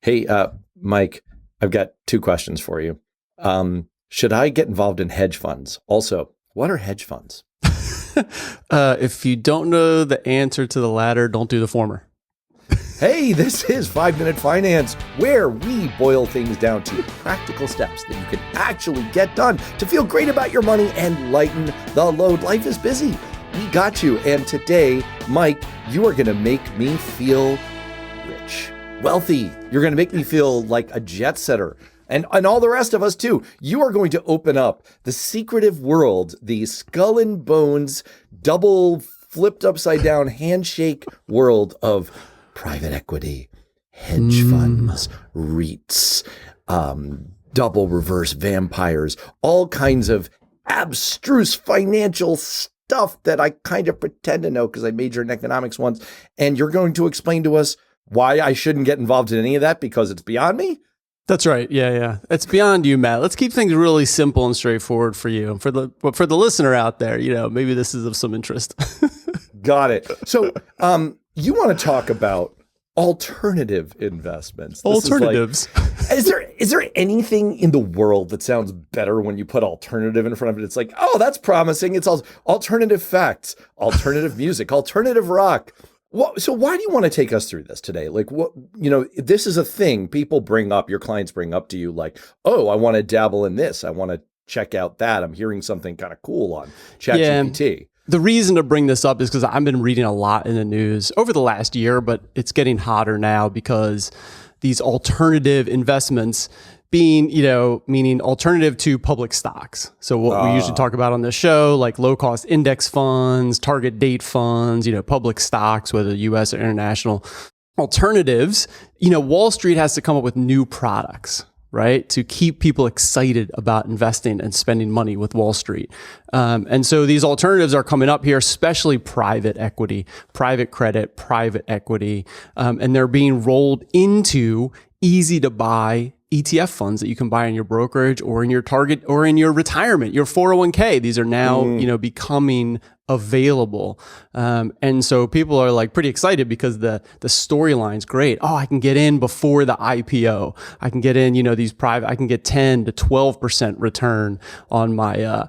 Hey, Mike, I've got two questions for you. Should I get involved in hedge funds? Also, what are hedge funds? If you don't know the answer to the latter, don't do the former. Hey, this is 5 Minute Finance, where we boil things down to practical steps that you can actually get done to feel great about your money and lighten the load. Life is busy. We got you. And today, Mike, you are going to make me feel rich, wealthy. You're going to make me feel like a jet setter. And all the rest of us too. You are going to open up the secretive world, the skull and bones, double flipped upside down handshake world of private equity, hedge funds, REITs, double reverse vampires, all kinds of abstruse financial stuff that I kind of pretend to know because I majored in economics once. And you're going to explain to us why I shouldn't get involved in any of that because it's beyond me? That's right. Yeah. It's beyond you, Matt. Let's keep things really simple and straightforward for you. For the listener out there, maybe this is of some interest. Got it. So you want to talk about alternative investments. Alternatives. Is there anything in the world that sounds better when you put alternative in front of it? It's like, oh, that's promising. It's all alternative facts, alternative music, alternative rock. So why do you want to take us through this today? Like, this is a thing people bring up, your clients bring up to you like, oh, I want to dabble in this. I want to check out that. I'm hearing something kind of cool on ChatGPT. Yeah. The reason to bring this up is because I've been reading a lot in the news over the last year, but it's getting hotter now because these alternative investments being, meaning alternative to public stocks. So what we usually talk about on this show, like low cost index funds, target date funds, public stocks, whether US or international alternatives, Wall Street has to come up with new products, right? To keep people excited about investing and spending money with Wall Street. And so these alternatives are coming up here, especially private equity, private credit, private equity, and they're being rolled into easy to buy ETF funds that you can buy in your brokerage or in your target or in your retirement, your 401k. These are now, becoming available. And so people are like pretty excited because the storyline's great. Oh, I can get in before the IPO. I can get in, I can get 10 to 12% return on my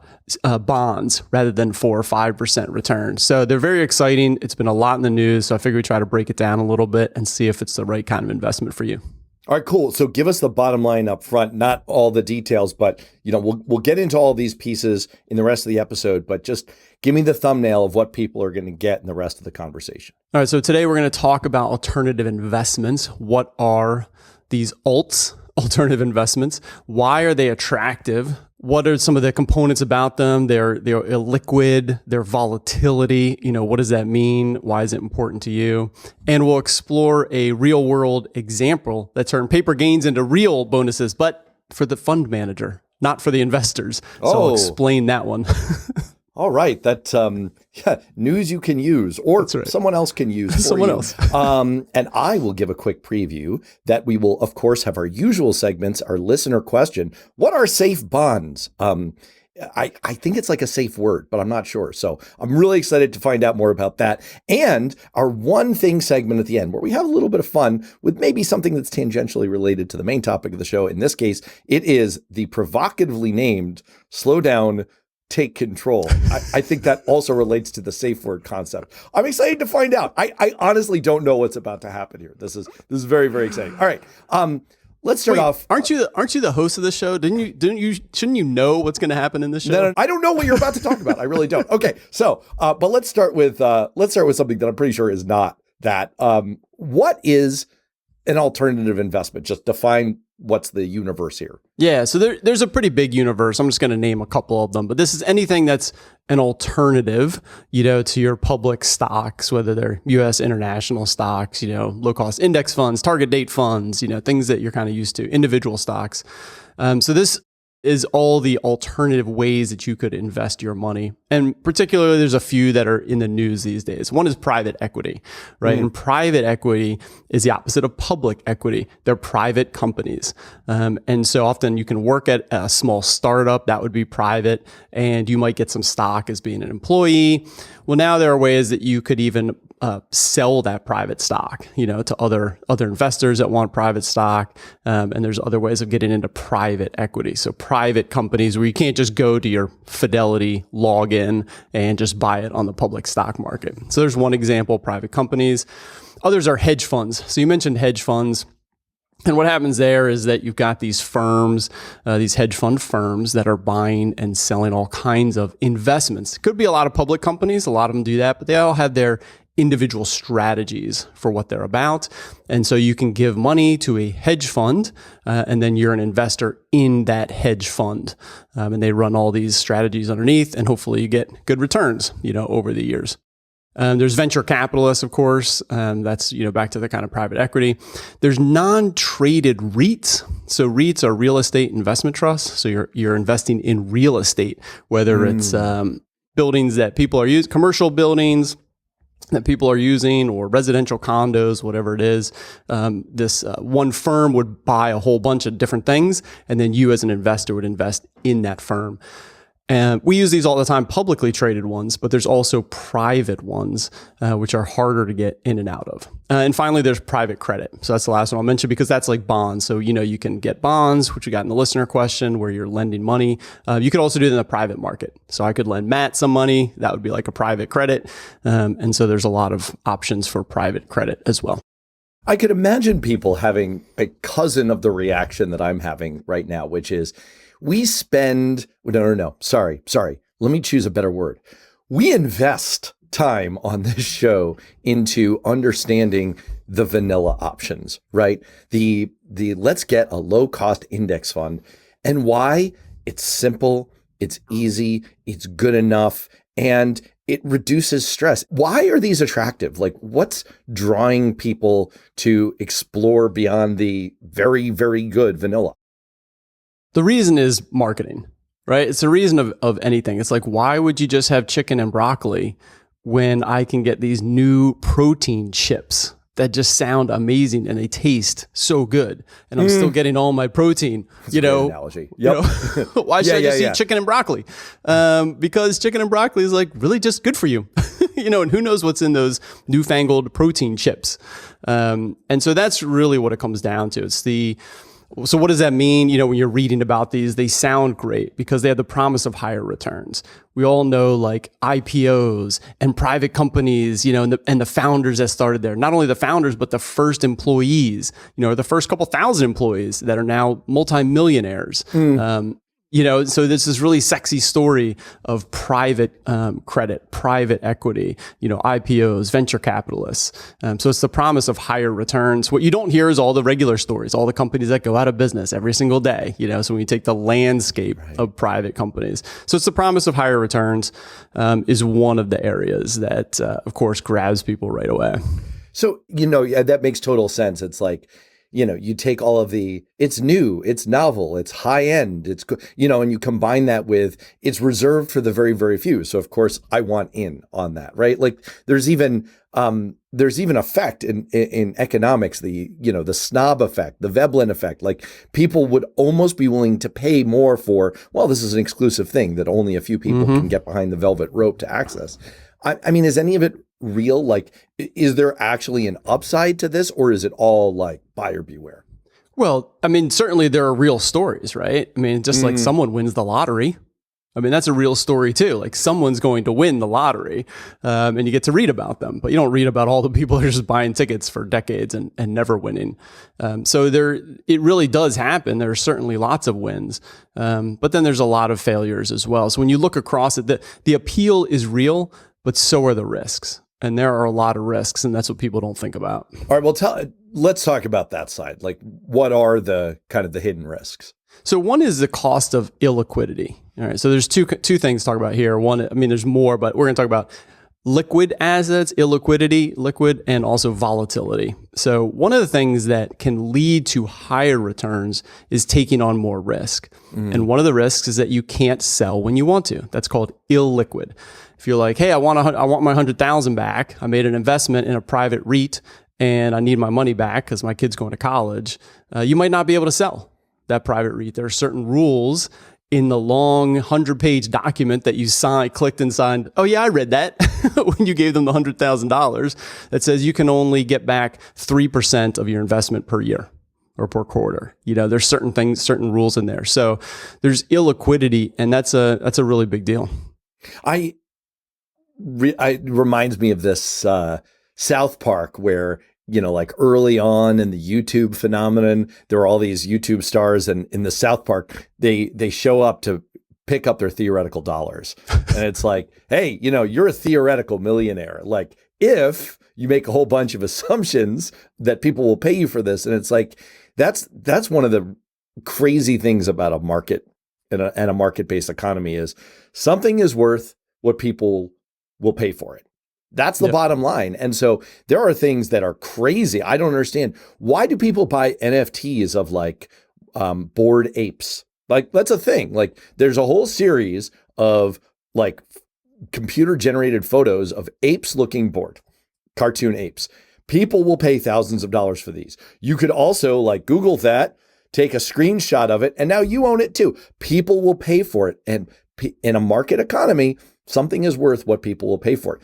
bonds rather than 4 or 5% return. So they're very exciting. It's been a lot in the news. So I figure we try to break it down a little bit and see if it's the right kind of investment for you. All right, cool. So give us the bottom line up front, not all the details, but we'll get into all these pieces in the rest of the episode, but just give me the thumbnail of what people are going to get in the rest of the conversation. All right, so today we're going to talk about alternative investments. What are these alternative investments? Why are they attractive? What are some of the components about them? They're illiquid, their volatility. What does that mean? Why is it important to you? And we'll explore a real world example that turned paper gains into real bonuses, but for the fund manager, not for the investors. So I'll explain that one. All right. That news you can use or someone else can use for someone you. else. And I will give a quick preview that we will, of course, have our usual segments, our listener question. What are safe bonds? I think it's like a safe word, but I'm not sure. So I'm really excited to find out more about that. And our one thing segment at the end where we have a little bit of fun with maybe something that's tangentially related to the main topic of the show. In this case, it is the provocatively named Slow Down, Take Control. I think that also relates to the safe word concept. I'm excited to find out. I honestly don't know what's about to happen here. This is very, very exciting. All right. Let's start off. Aren't you the host of the show? Shouldn't you know what's going to happen in this show? No, I don't know what you're about to talk about. I really don't. Okay. So, but let's start with something that I'm pretty sure is not that. What is an alternative investment? Just define what's the universe here. Yeah, so there's a pretty big universe. I'm just going to name a couple of them, but this is anything that's an alternative, to your public stocks, whether they're US international stocks, low cost index funds, target date funds, things that you're kind of used to, individual stocks. So this is all the alternative ways that you could invest your money. And particularly, there's a few that are in the news these days. One is private equity, right? And private equity is the opposite of public equity. They're private companies. And so often you can work at a small startup, that would be private, and you might get some stock as being an employee. Well, now there are ways that you could even sell that private stock, to other investors that want private stock. And there's other ways of getting into private equity. So private companies where you can't just go to your Fidelity login and just buy it on the public stock market. So there's one example, private companies. Others are hedge funds. So you mentioned hedge funds. And what happens there is that you've got these firms, these hedge fund firms that are buying and selling all kinds of investments. It could be a lot of public companies. A lot of them do that, but they all have their individual strategies for what they're about. And so you can give money to a hedge fund, and then you're an investor in that hedge fund. And they run all these strategies underneath, and hopefully you get good returns, over the years. There's venture capitalists, of course. That's, back to the kind of private equity. There's non-traded REITs. So REITs are real estate investment trusts. So you're investing in real estate, whether it's buildings that people are using, commercial buildings that people are using, or residential condos, whatever it is. This one firm would buy a whole bunch of different things, and then you as an investor would invest in that firm. And we use these all the time, publicly traded ones, but there's also private ones, which are harder to get in and out of. And finally, there's private credit. So that's the last one I'll mention, because that's like bonds. So, you can get bonds, which we got in the listener question, where you're lending money. You could also do it in the private market. So I could lend Matt some money. That would be like a private credit. And so there's a lot of options for private credit as well. I could imagine people having a cousin of the reaction that I'm having right now, which is, we spend, no, sorry. Let me choose a better word. We invest time on this show into understanding the vanilla options, right? The let's get a low cost index fund, and why it's simple, it's easy, it's good enough, and it reduces stress. Why are these attractive? Like, what's drawing people to explore beyond the very, very good vanilla? The reason is marketing, right? It's the reason of anything. It's like, why would you just have chicken and broccoli when I can get these new protein chips that just sound amazing and they taste so good, and I'm still getting all my protein? That's a great analogy. Yep. Why should I just eat chicken and broccoli? Because chicken and broccoli is like really just good for you, and who knows what's in those newfangled protein chips. And so that's really what it comes down to. So what does that mean? When you're reading about these, they sound great because they have the promise of higher returns. We all know like IPOs and private companies, and the founders that started there. Not only the founders, but the first employees, or the first couple thousand employees that are now multimillionaires. So this is really sexy story of private credit, private equity, IPOs, venture capitalists. So it's the promise of higher returns. What you don't hear is all the regular stories, all the companies that go out of business every single day. So when you take the landscape of private companies, so it's the promise of higher returns is one of the areas that, of course, grabs people right away. So, that makes total sense. It's like, you take all of it's new, it's novel, it's high end, it's, and you combine that with, it's reserved for the very, very few. So of course I want in on that, right? Like there's even effect in economics, the snob effect, the Veblen effect. Like people would almost be willing to pay more for, well, this is an exclusive thing that only a few people can get behind the velvet rope to access. I mean, is any of it real? Like, is there actually an upside to this, or is it all like buyer beware? Well, I mean, certainly there are real stories, right? I mean, just like someone wins the lottery. I mean, that's a real story too. Like someone's going to win the lottery, and you get to read about them, but you don't read about all the people who are just buying tickets for decades and never winning. So it really does happen. There are certainly lots of wins, but then there's a lot of failures as well. So when you look across it, the appeal is real, but so are the risks. And there are a lot of risks, and that's what people don't think about. All right, well, let's talk about that side. Like, what are the kind of the hidden risks? So one is the cost of illiquidity. All right, so there's two things to talk about here. One, I mean, there's more, but we're going to talk about liquid assets, illiquidity, liquid, and also volatility. So one of the things that can lead to higher returns is taking on more risk. And one of the risks is that you can't sell when you want to. That's called illiquid. If you're like, hey, I want my 100,000 back. I made an investment in a private REIT and I need my money back because my kid's going to college. You might not be able to sell that private REIT. There are certain rules in the long 100-page document that you clicked and signed. Oh yeah, I read that when you gave them the $100,000 that says you can only get back 3% of your investment per year or per quarter. There's certain things, certain rules in there. So there's illiquidity, and that's a really big deal. It reminds me of this South Park where, like early on in the YouTube phenomenon, there were all these YouTube stars, and in the South Park, they show up to pick up their theoretical dollars. And it's like, hey, you're a theoretical millionaire. Like, if you make a whole bunch of assumptions that people will pay you for this. And it's like, that's one of the crazy things about a market and a market-based economy is something is worth what people will pay for it. That's the bottom line. And so there are things that are crazy. I don't understand. Why do people buy NFTs of like bored apes? Like, that's a thing. Like, there's a whole series of like computer generated photos of apes looking bored, cartoon apes. People will pay thousands of dollars for these. You could also like Google that, take a screenshot of it, and now you own it too. People will pay for it. And in a market economy, something is worth what people will pay for it.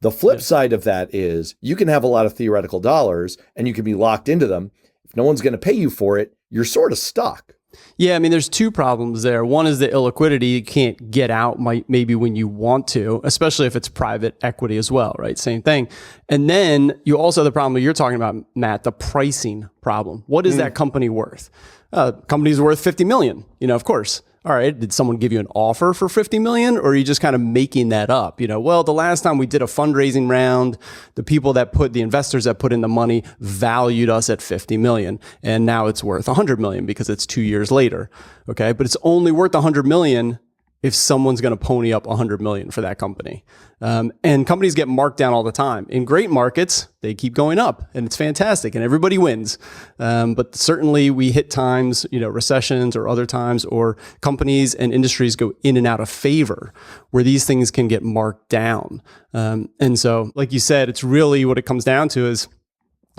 The flip side of that is you can have a lot of theoretical dollars and you can be locked into them. If no one's going to pay you for it, you're sort of stuck. Yeah, I mean, there's two problems there. One is the illiquidity. You can't get out maybe when you want to, especially if it's private equity as well, right? Same thing. And then you also have the problem you're talking about, Matt, the pricing problem. What is that company worth? Company's worth 50 million, of course. All right, did someone give you an offer for 50 million, or are you just kind of making that up? Well, the last time we did a fundraising round, the investors that put in the money valued us at 50 million, and now it's worth 100 million because it's 2 years later. Okay, but it's only worth 100 million if someone's going to pony up 100 million for that company. And companies get marked down all the time. In great markets, they keep going up, and it's fantastic, and everybody wins. But certainly we hit times, recessions or other times, or companies and industries go in and out of favor where these things can get marked down. And so, like you said, it's really what it comes down to is,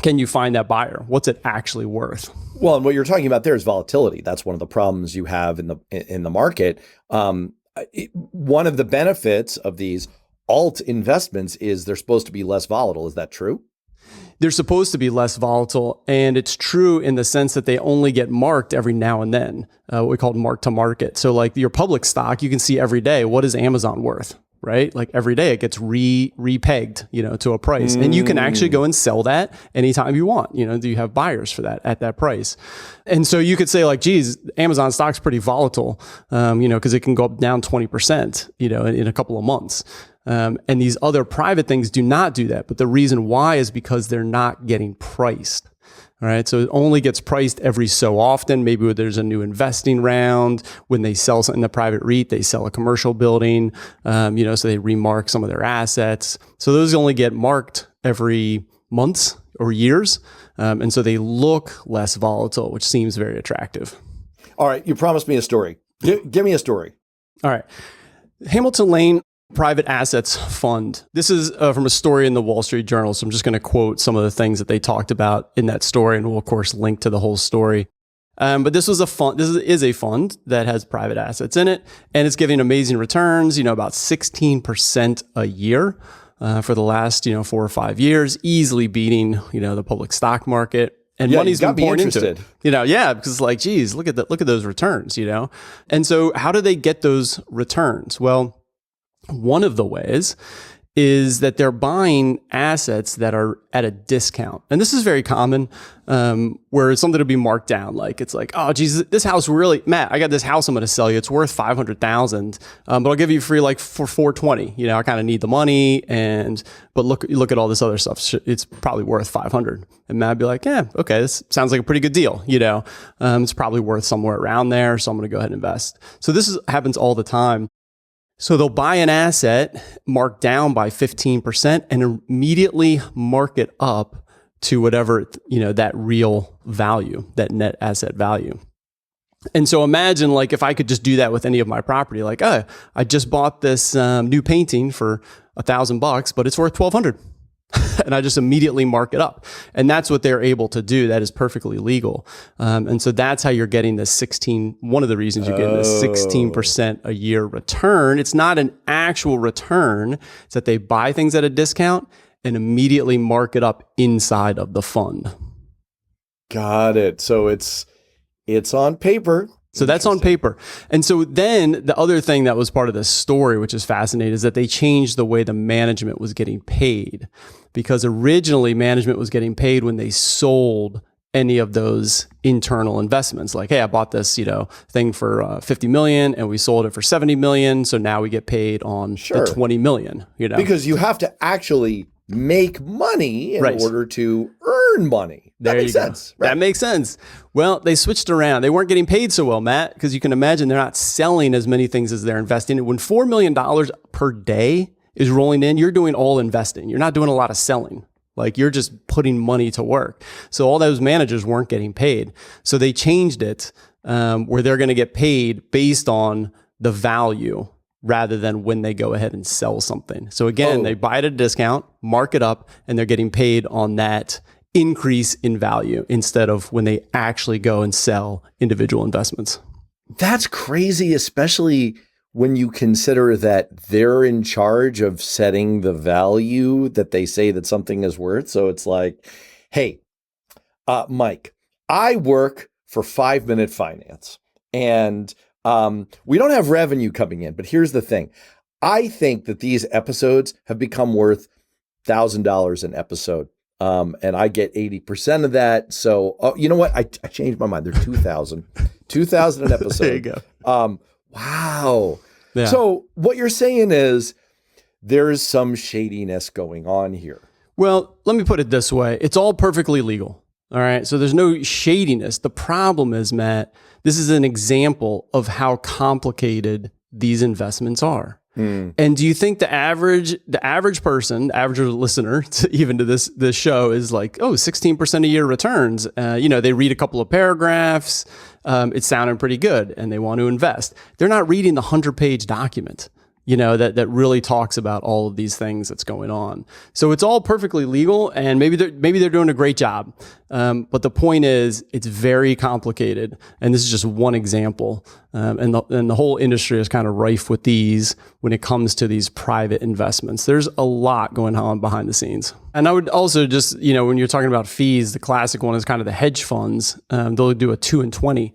can you find that buyer? What's it actually worth? Well, and what you're talking about there is volatility. That's one of the problems you have in the market. One of the benefits of these alt investments is they're supposed to be less volatile. Is that true? They're supposed to be less volatile, and it's true in the sense that they only get marked every now and then, what we call mark to market. So like your public stock, you can see every day, what is Amazon worth? Right? Like every day it gets repegged, to a price, and you can actually go and sell that anytime you want. Do you have buyers for that at that price? And so you could say like, geez, Amazon stock's pretty volatile, because it can go up down 20%, in a couple of months. And these other private things do not do that. But the reason why is because they're not getting priced. All right. So it only gets priced every so often. Maybe when there's a new investing round, when they sell something in the private REIT, they sell a commercial building, so they remark some of their assets. So those only get marked every months or years. And so they look less volatile, which seems very attractive. All right. You promised me a story. Give me a story. All right. Hamilton Lane Private Assets Fund. This is from a story in the Wall Street Journal. So I'm just going to quote some of the things that they talked about in that story, and we'll of course link to the whole story. But this was a fund. This is a fund that has private assets in it, and it's giving amazing returns. About 16% a year for the last 4 or 5 years, easily beating the public stock market. And money's been pouring into it. Because it's like, geez, look at those returns. And so how do they get those returns? Well, one of the ways is that they're buying assets that are at a discount. And this is very common, where it's something to be marked down. Like, it's like, oh, geez, this house really, Matt, I got this house I'm going to sell you. It's worth 500,000, but I'll give you free like for 420. I kind of need the money, but look at all this other stuff. It's probably worth 500. And Matt would be like, yeah, okay, this sounds like a pretty good deal. It's probably worth somewhere around there. So I'm going to go ahead and invest. So this happens all the time. So they'll buy an asset marked down by 15% and immediately mark it up to whatever, that real value, that net asset value. And so imagine like if I could just do that with any of my property, like, oh, I just bought this new painting for $1,000, but it's worth $1,200. And I just immediately mark it up. And that's what they're able to do. That is perfectly legal. And so that's how you're getting this one of the reasons you're getting this 16% a year return. It's not an actual return. It's that they buy things at a discount and immediately mark it up inside of the fund. Got it. So it's on paper. So that's on paper. And so then the other thing that was part of this story, which is fascinating, is that they changed the way the management was getting paid. Because originally management was getting paid when they sold any of those internal investments. Like, hey, I bought this, thing for 50 million and we sold it for 70 million. So now we get paid on the 20 million, Because you have to actually make money in order to earn money. That makes sense. Right? That makes sense. Well, they switched around. They weren't getting paid so well, Matt, because you can imagine they're not selling as many things as they're investing in. When $4 million per day is rolling in, you're doing all investing. You're not doing a lot of selling. Like you're just putting money to work. So all those managers weren't getting paid. So they changed it where they're going to get paid based on the value rather than when they go ahead and sell something. So again, they buy it at a discount, mark it up, and they're getting paid on that increase in value instead of when they actually go and sell individual investments. That's crazy, especially when you consider that they're in charge of setting the value that they say that something is worth. So it's like, hey, Mike, I work for 5 Minute Finance and we don't have revenue coming in, but here's the thing. I think that these episodes have become worth $1,000 an episode. And I get 80% of that. So, you know what? I changed my mind. They're 2,000 an episode. There you go. Wow. Yeah. So what you're saying is there's some shadiness going on here. Well, let me put it this way. It's all perfectly legal. All right. So there's no shadiness. The problem is, Matt, this is an example of how complicated these investments are. And do you think the average person, the average listener to this show is like, 16% a year returns? They read a couple of paragraphs. It's sounding pretty good and they want to invest. They're not reading the 100-page document, that really talks about all of these things that's going on. So it's all perfectly legal and maybe they're doing a great job. But the point is it's very complicated. And this is just one example. And the whole industry is kind of rife with these when it comes to these private investments. There's a lot going on behind the scenes. And I would also just, when you're talking about fees, the classic one is kind of the hedge funds. They'll do a 2 and 20.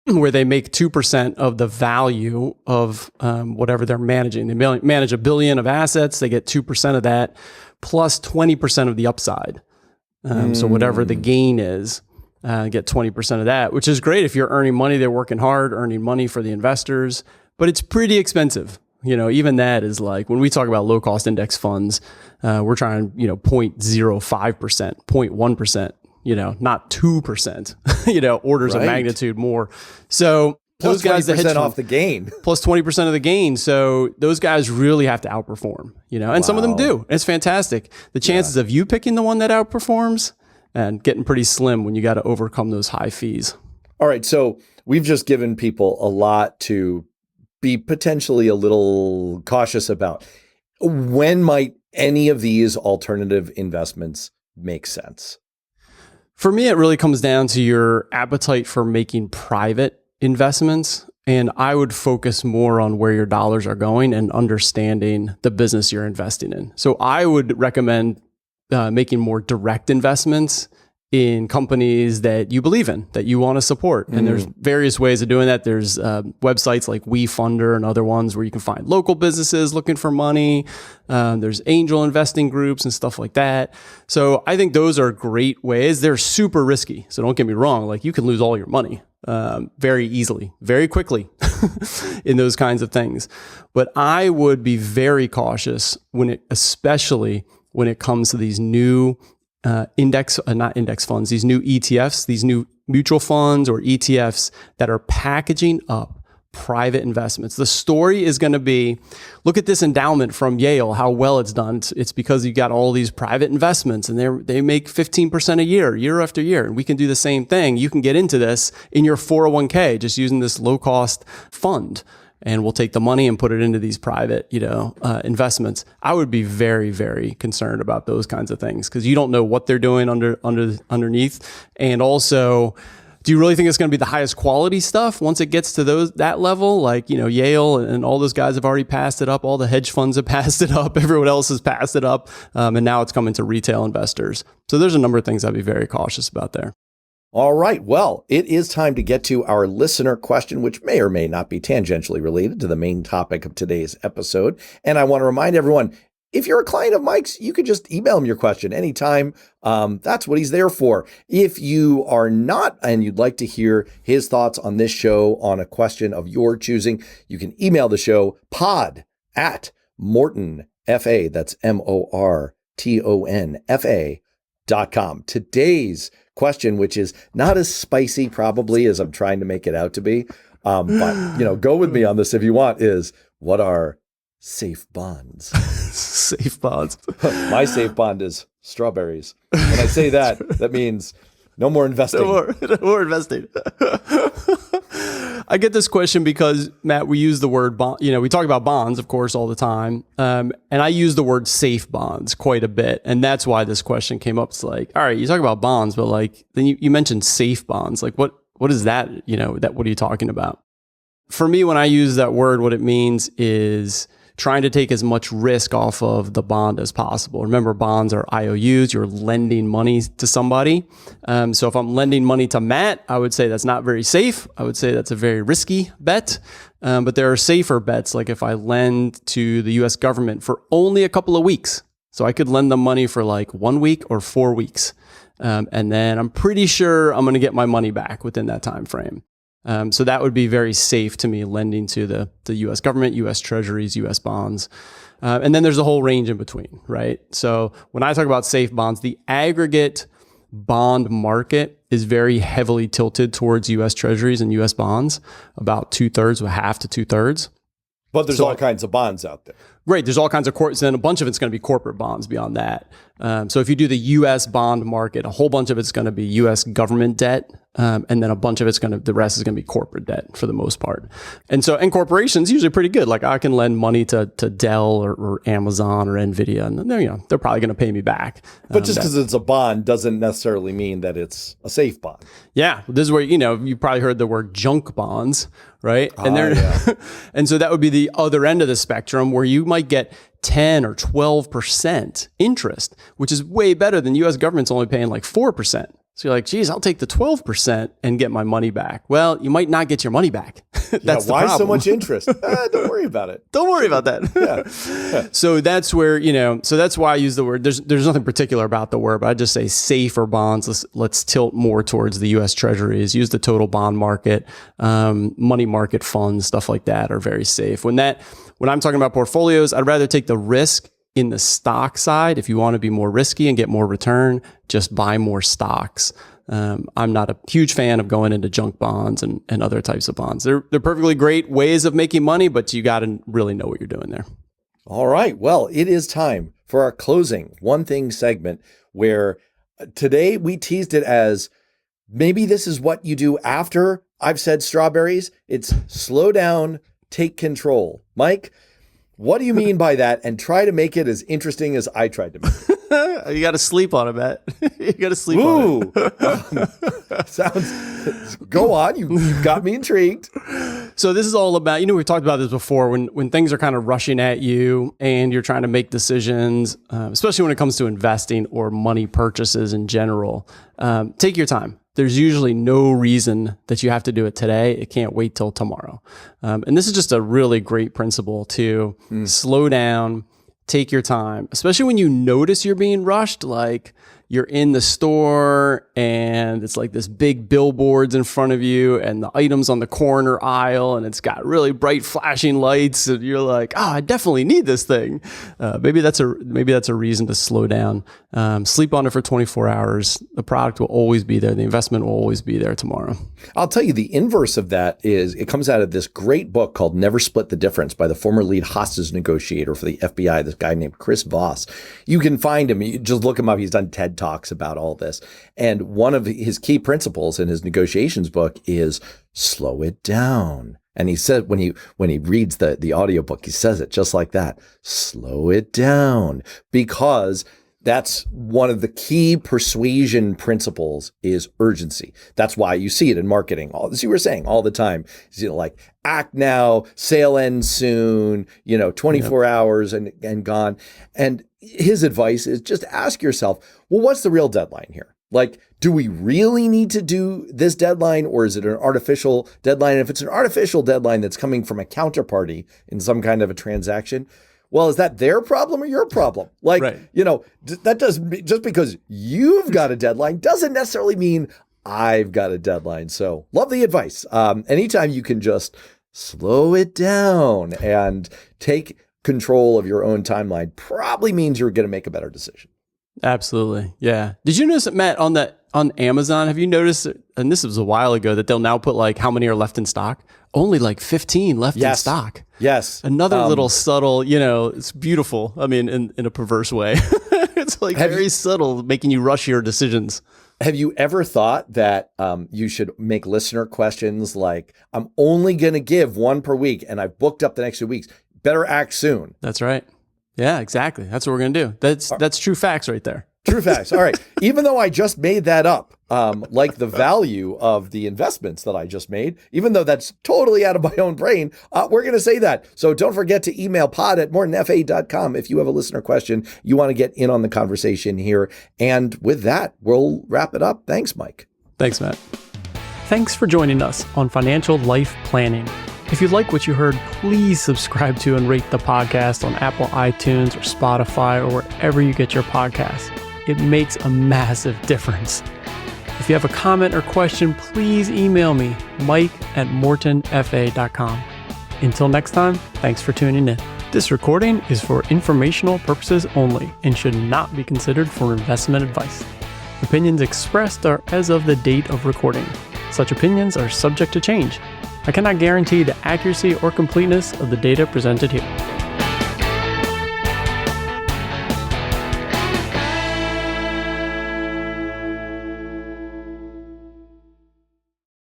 Where they make 2% of the value of whatever they're managing. They manage $1 billion of assets. They get 2% of that plus 20% of the upside. So whatever the gain is, get 20% of that, which is great if you're earning money. They're working hard, earning money for the investors, but it's pretty expensive. Even that is like when we talk about low cost index funds, we're trying, 0.05%, 0.1%. Not 2%, orders of magnitude more. So plus those guys, 20% off the gain. Plus 20% of the gain. So those guys really have to outperform, and some of them do. It's fantastic. The chances of you picking the one that outperforms and getting pretty slim when you got to overcome those high fees. All right. So we've just given people a lot to be potentially a little cautious about. When might any of these alternative investments make sense? For me, it really comes down to your appetite for making private investments. And I would focus more on where your dollars are going and understanding the business you're investing in. So I would recommend making more direct investments in companies that you believe in, that you want to support. And there's various ways of doing that. There's websites like WeFunder and other ones where you can find local businesses looking for money. There's angel investing groups and stuff like that. So I think those are great ways. They're super risky. So don't get me wrong. Like you can lose all your money very easily, very quickly in those kinds of things. But I would be very cautious especially when it comes to these new not index funds, these new ETFs, these new mutual funds or ETFs that are packaging up private investments. The story is going to be, look at this endowment from Yale, how well it's done. It's because you got all these private investments and they make 15% a year after year. And we can do the same thing. You can get into this in your 401k, just using this low cost fund. And we'll take the money and put it into these private, investments. I would be very, very concerned about those kinds of things because you don't know what they're doing underneath. And also, do you really think it's going to be the highest quality stuff once it gets to that level? Like, Yale and all those guys have already passed it up. All the hedge funds have passed it up. Everyone else has passed it up. And now it's coming to retail investors. So there's a number of things I'd be very cautious about there. All right. Well, it is time to get to our listener question, which may or may not be tangentially related to the main topic of today's episode. And I want to remind everyone, if you're a client of Mike's, you could just email him your question anytime. That's what he's there for. If you are not and you'd like to hear his thoughts on this show on a question of your choosing, you can email the show pod@mortonfa. That's MORTONFA.com. Today's question, which is not as spicy probably as I'm trying to make it out to be, but go with me on this if you want, is what are safe bonds? Safe bonds. My safe bond is strawberries. When I say that, that means no more investing. No more investing. I get this question because, Matt, we use the word bond. We talk about bonds, of course, all the time. And I use the word safe bonds quite a bit. And that's why this question came up. It's like, all right, you talk about bonds, but then you mentioned safe bonds. Like, what is that? What are you talking about? For me, when I use that word, what it means is trying to take as much risk off of the bond as possible. Remember, bonds are IOUs. You're lending money to somebody. So if I'm lending money to Matt, I would say that's not very safe. I would say that's a very risky bet. But there are safer bets, like if I lend to the US government for only a couple of weeks. So I could lend them money for 1 week or 4 weeks. And then I'm pretty sure I'm going to get my money back within that time frame. So that would be very safe to me, lending to the U.S. government, U.S. treasuries, U.S. bonds. And then there's a whole range in between, right? So when I talk about safe bonds, the aggregate bond market is very heavily tilted towards U.S. treasuries and U.S. bonds, about 2/3, half to 2/3. But there's all kinds of bonds out there. Right. There's all kinds of then a bunch of it's going to be corporate bonds beyond that. So if you do the U.S. bond market, a whole bunch of it's going to be U.S. government debt. And then a bunch of the rest is going to be corporate debt for the most part. And corporations usually pretty good. Like I can lend money to Dell or Amazon or Nvidia, and they're probably going to pay me back. But just because it's a bond doesn't necessarily mean that it's a safe bond. Yeah. This is where, you probably heard the word junk bonds, right? And yeah. And so that would be the other end of the spectrum where you might get 10 or 12% interest, which is way better than U.S. government's only paying 4%. So you're like, geez, I'll take the 12% and get my money back. Well, you might not get your money back. That's the why problem. So much interest? Don't worry about it. Don't worry about that. Yeah. So that's where, so that's why I use the word. There's nothing particular about the word, but I just say safer bonds. Let's tilt more towards the U.S. treasuries, use the total bond market, money market funds, stuff like that are very safe. When I'm talking about portfolios, I'd rather take the risk in the stock side. If you want to be more risky and get more return, just buy more stocks. I'm not a huge fan of going into junk bonds and other types of bonds. They're perfectly great ways of making money, but you got to really know what you're doing there. All right. Well, it is time for our closing one thing segment where today we teased it as maybe this is what you do after I've said strawberries. It's slow down, take control. Mike, what do you mean by that? And try to make it as interesting as I tried to make it. You got to sleep on it, Matt. You got to sleep on it. Sounds. Go on. You've got me intrigued. So this is all about, we've talked about this before, when things are kind of rushing at you and you're trying to make decisions, especially when it comes to investing or money purchases in general, take your time. There's usually no reason that you have to do it today. It can't wait till tomorrow. And this is just a really great principle to slow down, take your time, especially when you notice you're being rushed. Like, you're in the store and it's like this big billboards in front of you and the items on the corner aisle and it's got really bright flashing lights and you're like, oh, I definitely need this thing. Maybe that's a reason to slow down. Sleep on it for 24 hours. The product will always be there. The investment will always be there tomorrow. I'll tell you, the inverse of that is it comes out of this great book called Never Split the Difference by the former lead hostage negotiator for the FBI, this guy named Chris Voss. You can find him. You just look him up. He's done TED Talks about all this. And one of his key principles in his negotiations book is slow it down. And he said when he reads the audiobook, he says it just like that. Slow it down, because that's one of the key persuasion principles is urgency. That's why you see it in marketing. As you were saying all the time, like act now, sale ends soon, 24 hours and gone. And his advice is just ask yourself, well, what's the real deadline here? Like, do we really need to do this deadline, or is it an artificial deadline? And if it's an artificial deadline that's coming from a counterparty in some kind of a transaction, well, is that their problem or your problem? Like, right. That doesn't, just because you've got a deadline doesn't necessarily mean I've got a deadline. So love the advice. Anytime you can just slow it down and take control of your own timeline probably means you're going to make a better decision. Absolutely. Yeah. Did you notice, Matt, on Amazon, have you noticed, and this was a while ago, that they'll now put like how many are left in stock? Only like 15 left in stock. Yes. Another little subtle, it's beautiful. I mean, in a perverse way. It's like very subtle, making you rush your decisions. Have you ever thought that you should make listener questions like, I'm only going to give one per week and I've booked up the next 2 weeks. Better act soon. That's right. Yeah, exactly. That's what we're going to do. That's true facts right there. True facts. All right. Even though I just made that up, like the value of the investments that I just made, even though that's totally out of my own brain, we're going to say that. So don't forget to email pod@mortonfa.com if you have a listener question, you want to get in on the conversation here. And with that, we'll wrap it up. Thanks, Mike. Thanks, Matt. Thanks for joining us on Financial Life Planning. If you like what you heard, please subscribe to and rate the podcast on Apple iTunes or Spotify or wherever you get your podcasts. It makes a massive difference. If you have a comment or question, please email me, mike@mortonfa.com. Until next time, thanks for tuning in. This recording is for informational purposes only and should not be considered for investment advice. Opinions expressed are as of the date of recording. Such opinions are subject to change. I cannot guarantee the accuracy or completeness of the data presented here.